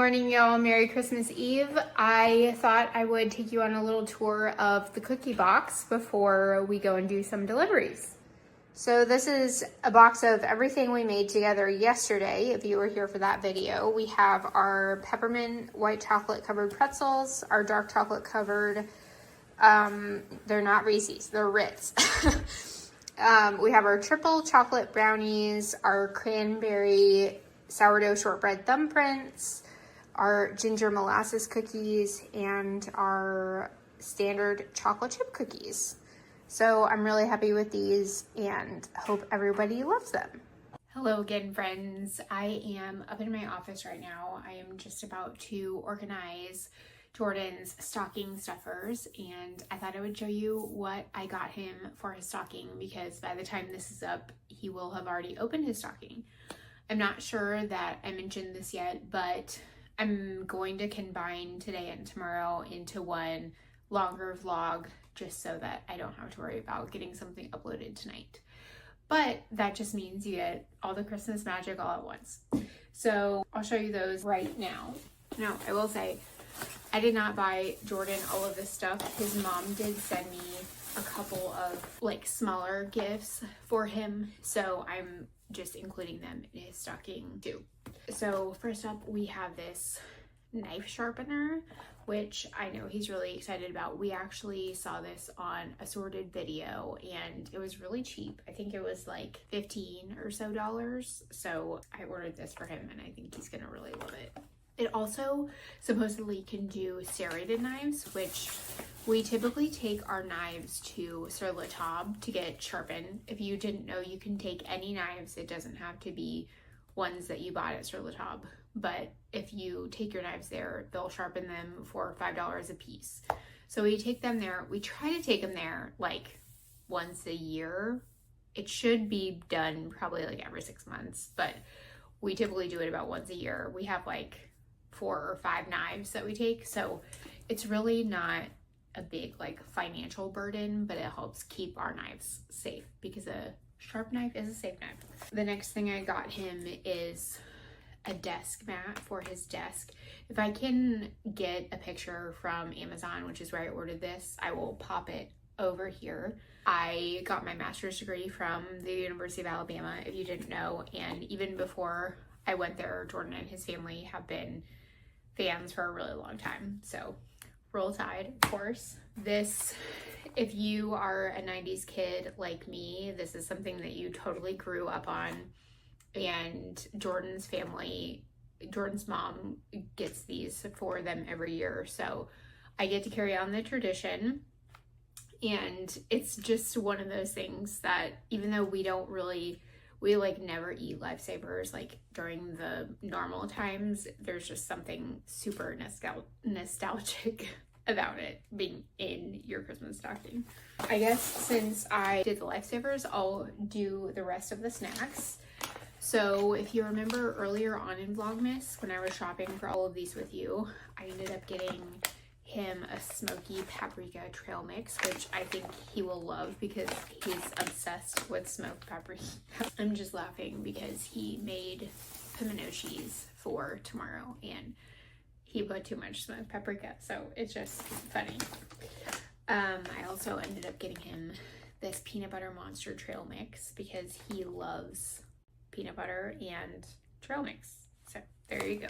morning, y'all. Merry Christmas Eve. I thought I would take you on a little tour of the cookie box before we go and do some deliveries. So this is a box of everything we made together yesterday. If you were here for that video, we have our peppermint white chocolate covered pretzels, our dark chocolate covered, they're not Reese's, they're Ritz. We have our triple chocolate brownies, our cranberry sourdough shortbread thumbprints, our ginger molasses cookies, and our standard chocolate chip cookies. So I'm really happy with these and hope everybody loves them. Hello again, friends. I am up in my office right now. I am just about to organize Jordan's stocking stuffers, and I thought I would show you what I got him for his stocking because by the time this is up, he will have already opened his stocking. I'm not sure that I mentioned this yet, but I'm going to combine today and tomorrow into one longer vlog just so that I don't have to worry about getting something uploaded tonight. But that just means you get all the Christmas magic all at once. So I'll show you those right now. Now, I will say, I did not buy Jordan all of this stuff. His mom did send me a couple of like smaller gifts for him, so I'm just including them in his stocking too. So first up, we have this knife sharpener, which I know he's really excited about. We actually saw this on a sorted video and it was really cheap. I think it was like $15 or so. So I ordered this for him and I think he's gonna really love it. It also supposedly can do serrated knives, which we typically take our knives to Sur La Table to get sharpened. If you didn't know, you can take any knives. It doesn't have to be ones that you bought at Sur La Table. But if you take your knives there, they'll sharpen them for $5 a piece. So we take them there. We try to take them there like once a year. It should be done probably like every 6 months, but we typically do it about once a year. We have like 4 or 5 knives that we take, so it's really not a big like financial burden, but it helps keep our knives safe because a sharp knife is a safe knife. The next thing I got him is a desk mat for his desk. If I can get a picture from Amazon, which is where I ordered this, I will pop it over here. I got my master's degree from the University of Alabama, if you didn't know, and even before I went there, Jordan and his family have been fans for a really long time. So roll tide, of course. This, if you are a 90s kid like me, this is something that you totally grew up on. And Jordan's family, Jordan's mom gets these for them every year. So I get to carry on the tradition. And it's just one of those things that even though we don't really, we like never eat Lifesavers like during the normal times, there's just something super nostalgic about it being in your Christmas stocking. I guess since I did the Lifesavers, I'll do the rest of the snacks. So if you remember earlier on in Vlogmas, when I was shopping for all of these with you, I ended up getting him a smoky paprika trail mix, which I think he will love because he's obsessed with smoked paprika. I'm just laughing because he made pimenoshis for tomorrow and he put too much smoked paprika, so it's just funny. I also ended up getting him this peanut butter monster trail mix because he loves peanut butter and trail mix. So there you go.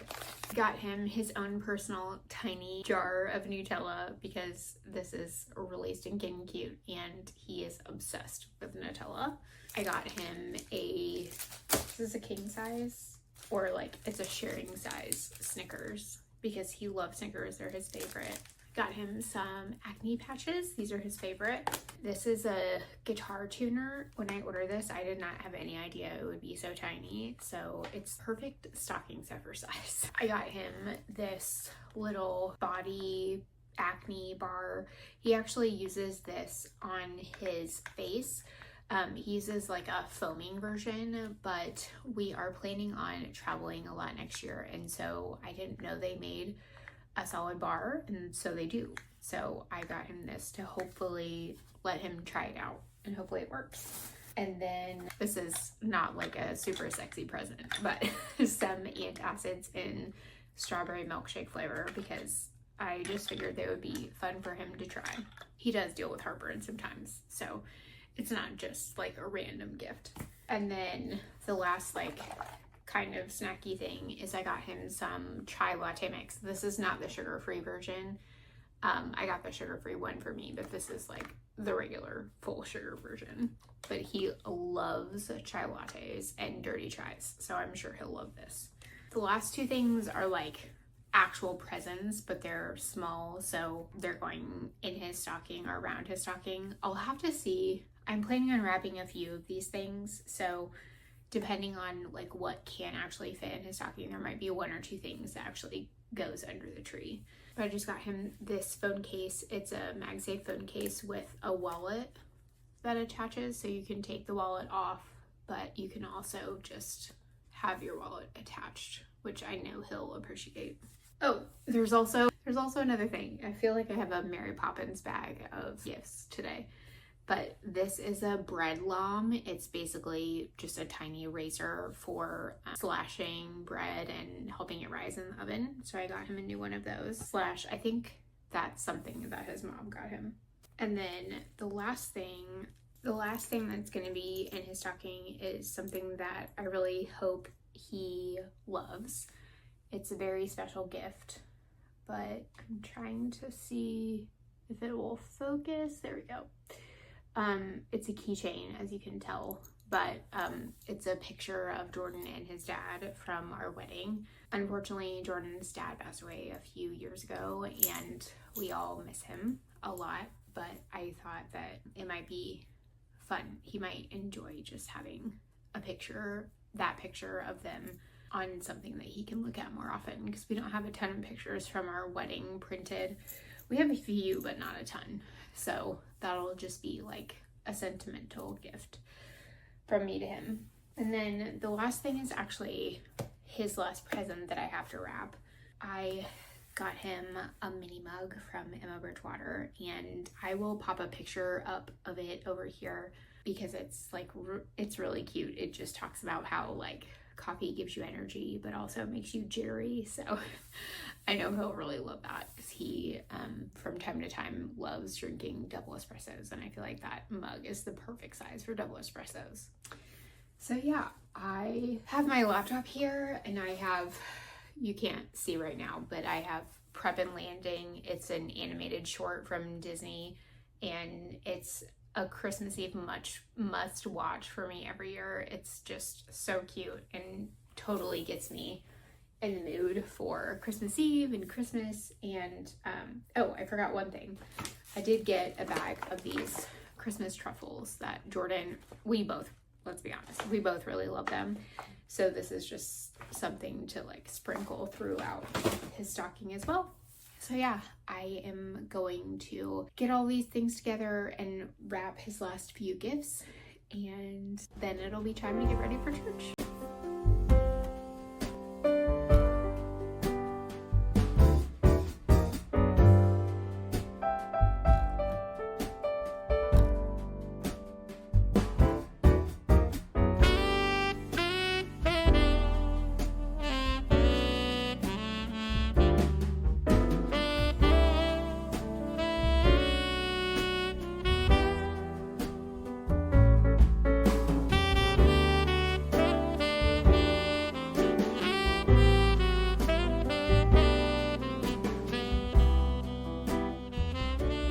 Got him his own personal tiny jar of Nutella because this is really stinking cute and he is obsessed with Nutella. I got him this is a king size, or like it's a sharing size Snickers because he loves Snickers, they're his favorite. Got him some acne patches. These are his favorite. This is a guitar tuner. When I ordered this, I did not have any idea it would be so tiny. So it's perfect stocking stuffer size. I got him this little body acne bar. He actually uses this on his face. He uses like a foaming version, but we are planning on traveling a lot next year. And so I didn't know they made a solid bar, and so they do. So I got him this to hopefully let him try it out and hopefully it works. And then this is not like a super sexy present, but some antacids in strawberry milkshake flavor because I just figured they would be fun for him to try. He does deal with heartburn sometimes, so it's not just like a random gift. And then the last like kind of snacky thing is I got him some chai latte mix. This is not the sugar-free version. I got the sugar-free one for me, but this is like the regular full sugar version. But he loves chai lattes and dirty chais, so I'm sure he'll love this. The last two things are like actual presents, but they're small, so they're going in his stocking or around his stocking. I'll have to see. I'm planning on wrapping a few of these things, so depending on like what can actually fit in his stocking, there might be one or two things that actually goes under the tree. But I just got him this phone case. It's a MagSafe phone case with a wallet that attaches, so you can take the wallet off, but you can also just have your wallet attached, which I know he'll appreciate. Oh, there's also another thing. I feel like I have a Mary Poppins bag of gifts today. But this is a bread lom. It's basically just a tiny razor for slashing bread and helping it rise in the oven. So I got him a new one of those. I think that's something that his mom got him. And then the last thing that's going to be in his stocking is something that I really hope he loves. It's a very special gift, but I'm trying to see if it will focus. There we go. It's a keychain, as you can tell, but it's a picture of Jordan and his dad from our wedding. Unfortunately, Jordan's dad passed away a few years ago, and we all miss him a lot, but I thought that it might be fun. He might enjoy just having that picture of them on something that he can look at more often, because we don't have a ton of pictures from our wedding printed. We have a few, but not a ton. So that'll just be like a sentimental gift from me to him. And then the last thing is actually his last present that I have to wrap. I got him a mini mug from Emma Bridgewater, and I will pop a picture up of it over here because it's like, it's really cute. It just talks about how like coffee gives you energy, but also makes you jittery. So I know he'll really love that because he, from time to time, loves drinking double espressos, and I feel like that mug is the perfect size for double espressos. So yeah, I have my laptop here, and I have, you can't see right now, but I have Prep and Landing. It's an animated short from Disney, and it's a Christmas Eve must watch for me every year. It's just so cute and totally gets me in the mood for Christmas Eve and Christmas. And oh, I forgot one thing. I did get a bag of these Christmas truffles that Jordan, let's be honest, we both really love them. So this is just something to like sprinkle throughout his stocking as well. So yeah, I am going to get all these things together and wrap his last few gifts, and then it'll be time to get ready for church.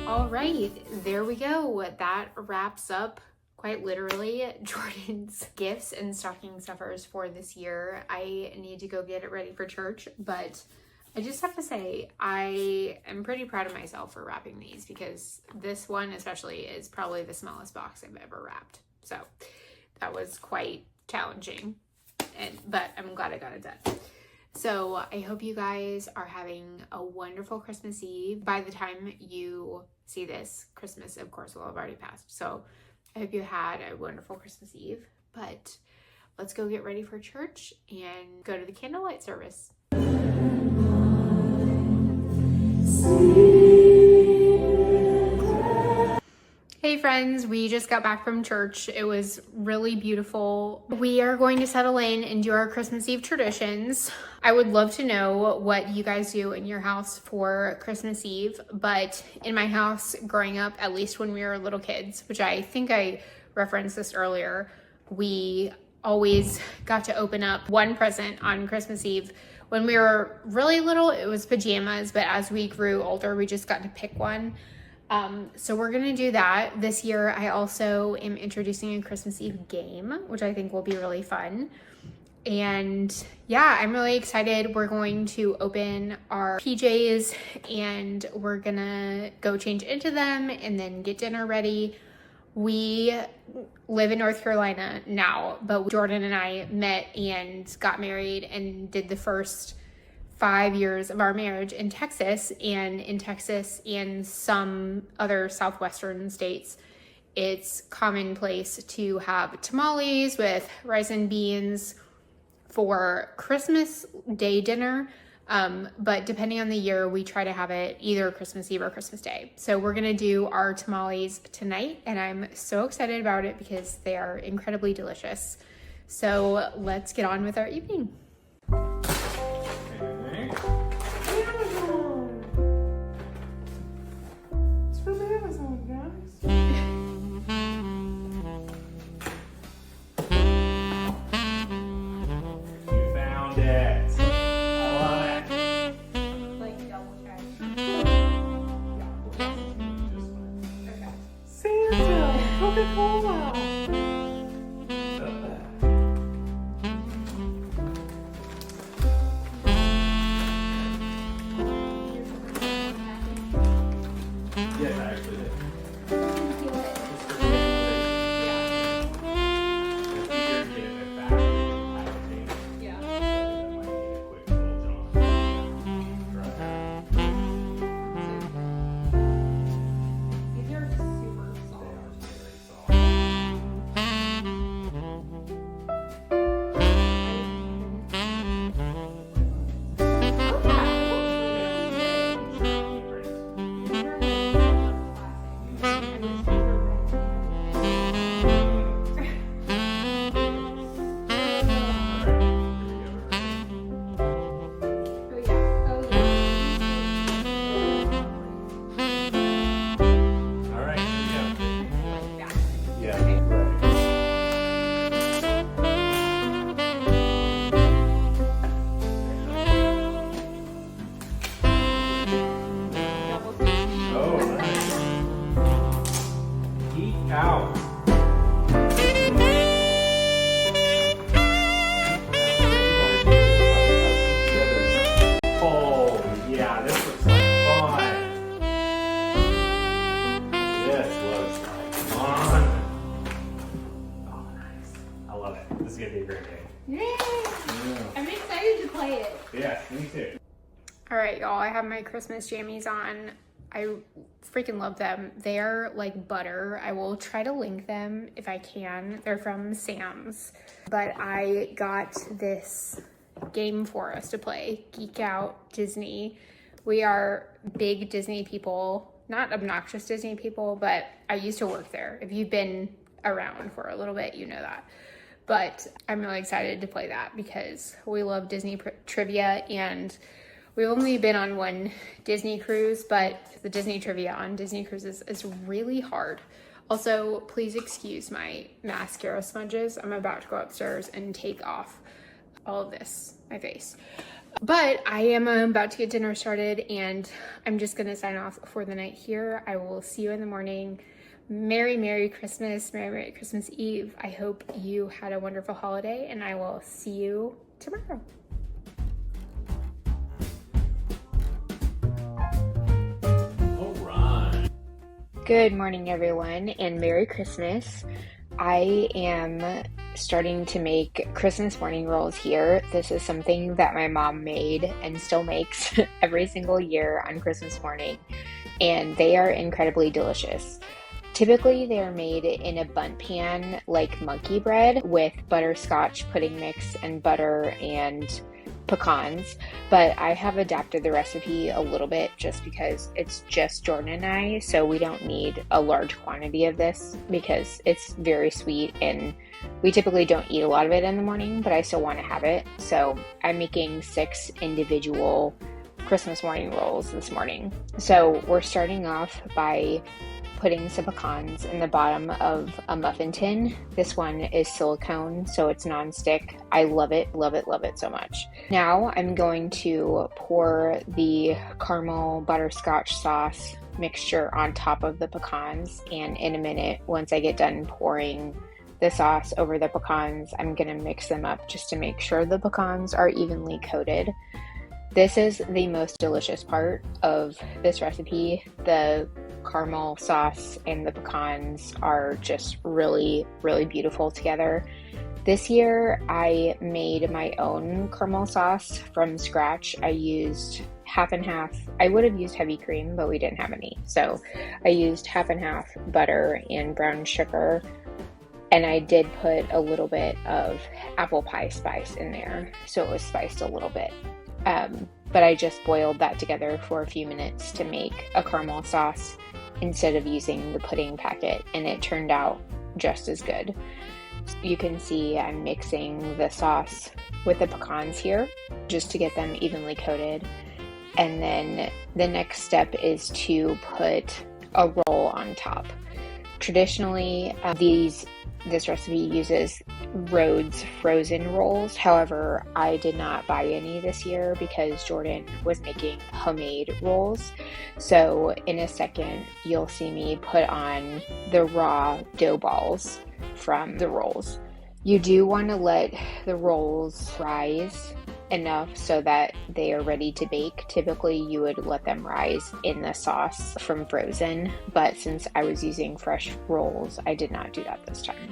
All right, there we go. That wraps up, quite literally, Jordan's gifts and stocking stuffers for this year. I need to go get it ready for church, but I just have to say I am pretty proud of myself for wrapping these, because this one especially is probably the smallest box I've ever wrapped. So that was quite challenging, but I'm glad I got it done. So I hope you guys are having a wonderful Christmas Eve. By the time you see this, Christmas, of course, will have already passed. So I hope you had a wonderful Christmas Eve. But let's go get ready for church and go to the candlelight service. Hey friends, we just got back from church. It was really beautiful. We are going to settle in and do our Christmas Eve traditions. I would love to know what you guys do in your house for Christmas Eve, but in my house growing up, at least when we were little kids, which I think I referenced this earlier, we always got to open up one present on Christmas Eve. When we were really little, it was pajamas, but as we grew older, we just got to pick one. So we're gonna do that. This year, I also am introducing a Christmas Eve game, which I think will be really fun. And yeah, I'm really excited. We're going to open our PJs and we're gonna go change into them and then get dinner ready. We live in North Carolina now, but Jordan and I met and got married and did the first 5 years of our marriage in Texas. And in Texas and some other southwestern states, it's commonplace to have tamales with rice and beans for Christmas Day dinner. But depending on the year, we try to have it either Christmas Eve or Christmas Day. So we're gonna do our tamales tonight, and I'm so excited about it because they are incredibly delicious. So let's get on with our evening. It's from Amazon, guys. You found it. I love it. Like double check. Okay. Santa, Coca-Cola. Yes, I actually did. Yes, me too. All right, y'all, I have my Christmas jammies on. I freaking love them. They're like butter. I will try to link them if I can. They're from Sam's. But I got this game for us to play, Geek Out Disney. We are big Disney people, not obnoxious Disney people, but I used to work there. If you've been around for a little bit, you know that. But I'm really excited to play that because we love Disney trivia, and we've only been on one Disney cruise, but the Disney trivia on Disney cruises is really hard. Also, please excuse my mascara sponges. I'm about to go upstairs and take off all of this, my face. But I am about to get dinner started, and I'm just gonna sign off for the night here. I will see you in the morning. Merry, Merry Christmas, Merry, Merry Christmas Eve. I hope you had a wonderful holiday, and I will see you tomorrow. All right. Good morning, everyone, and Merry Christmas. I am starting to make Christmas morning rolls here. This is something that my mom made and still makes every single year on Christmas morning, and they are incredibly delicious. Typically, they are made in a bundt pan like monkey bread with butterscotch pudding mix and butter and pecans, but I have adapted the recipe a little bit just because it's just Jordan and I, so we don't need a large quantity of this because it's very sweet and we typically don't eat a lot of it in the morning, but I still want to have it. So I'm making 6 individual Christmas morning rolls this morning. So we're starting off by putting some pecans in the bottom of a muffin tin. This one is silicone, so it's non-stick. I love it, love it, love it so much. Now I'm going to pour the caramel butterscotch sauce mixture on top of the pecans, and in a minute, once I get done pouring the sauce over the pecans, I'm gonna mix them up just to make sure the pecans are evenly coated. This is the most delicious part of this recipe. The caramel sauce and the pecans are just really, really beautiful together. This year I made my own caramel sauce from scratch. I used half and half. I would have used heavy cream, but we didn't have any. So I used half and half butter and brown sugar. And I did put a little bit of apple pie spice in there, so it was spiced a little bit. But I just boiled that together for a few minutes to make a caramel sauce instead of using the pudding packet, and it turned out just as good. You can see I'm mixing the sauce with the pecans here just to get them evenly coated. And then the next step is to put a roll on top. Traditionally, this recipe uses Rhodes frozen rolls. However, I did not buy any this year because Jordan was making homemade rolls. So in a second, you'll see me put on the raw dough balls from the rolls. You do want to let the rolls rise enough so that they are ready to bake. Typically you would let them rise in the sauce from frozen, but since I was using fresh rolls, I did not do that this time.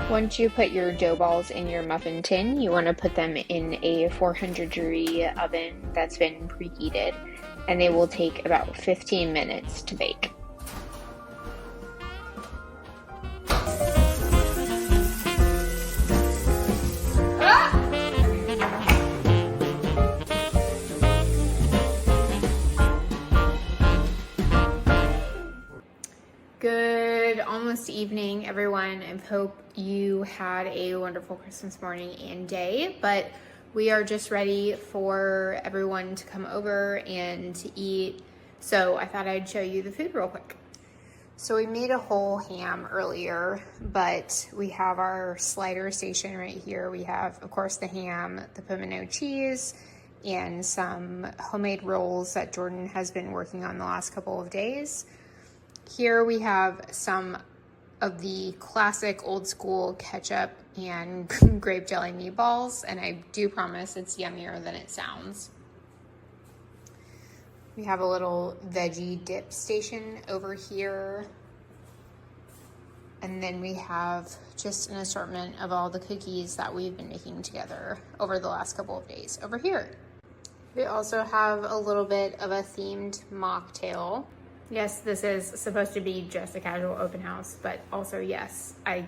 Once you put your dough balls in your muffin tin, you want to put them in a 400-degree oven that's been preheated, and they will take about 15 minutes to bake. Good almost evening, everyone. I hope you had a wonderful Christmas morning and day, but we are just ready for everyone to come over and to eat. So I thought I'd show you the food real quick. So we made a whole ham earlier, but we have our slider station right here. We have, of course, the ham, the pimento cheese, and some homemade rolls that Jordan has been working on the last couple of days. Here we have some of the classic old school ketchup and grape jelly meatballs, and I do promise it's yummier than it sounds. We have a little veggie dip station over here. And then we have just an assortment of all the cookies that we've been making together over the last couple of days over here. We also have a little bit of a themed mocktail. Yes, this is supposed to be just a casual open house, but also yes, I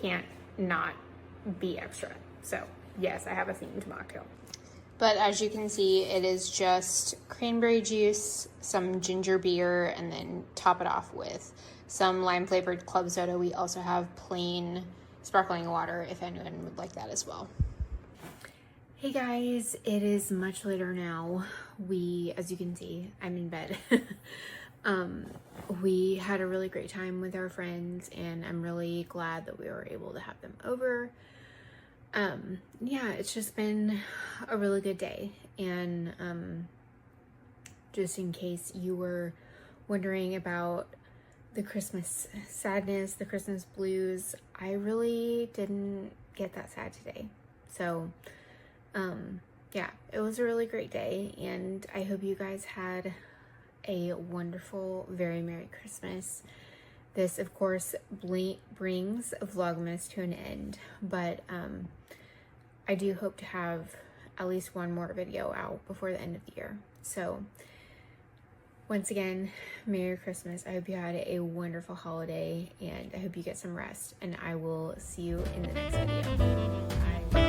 can't not be extra. So yes, I have a themed mocktail. But as you can see, it is just cranberry juice, some ginger beer, and then top it off with some lime flavored club soda. We also have plain sparkling water if anyone would like that as well. Hey guys, it is much later now. As you can see, I'm in bed. We had a really great time with our friends, and I'm really glad that we were able to have them over. Yeah, it's just been a really good day. And just in case you were wondering about the Christmas sadness, the Christmas blues, I really didn't get that sad today. So yeah, it was a really great day, and I hope you guys had a wonderful, very Merry Christmas. This, of course, brings Vlogmas to an end, but I do hope to have at least one more video out before the end of the year. So, once again, Merry Christmas. I hope you had a wonderful holiday, and I hope you get some rest, and I will see you in the next video. Bye.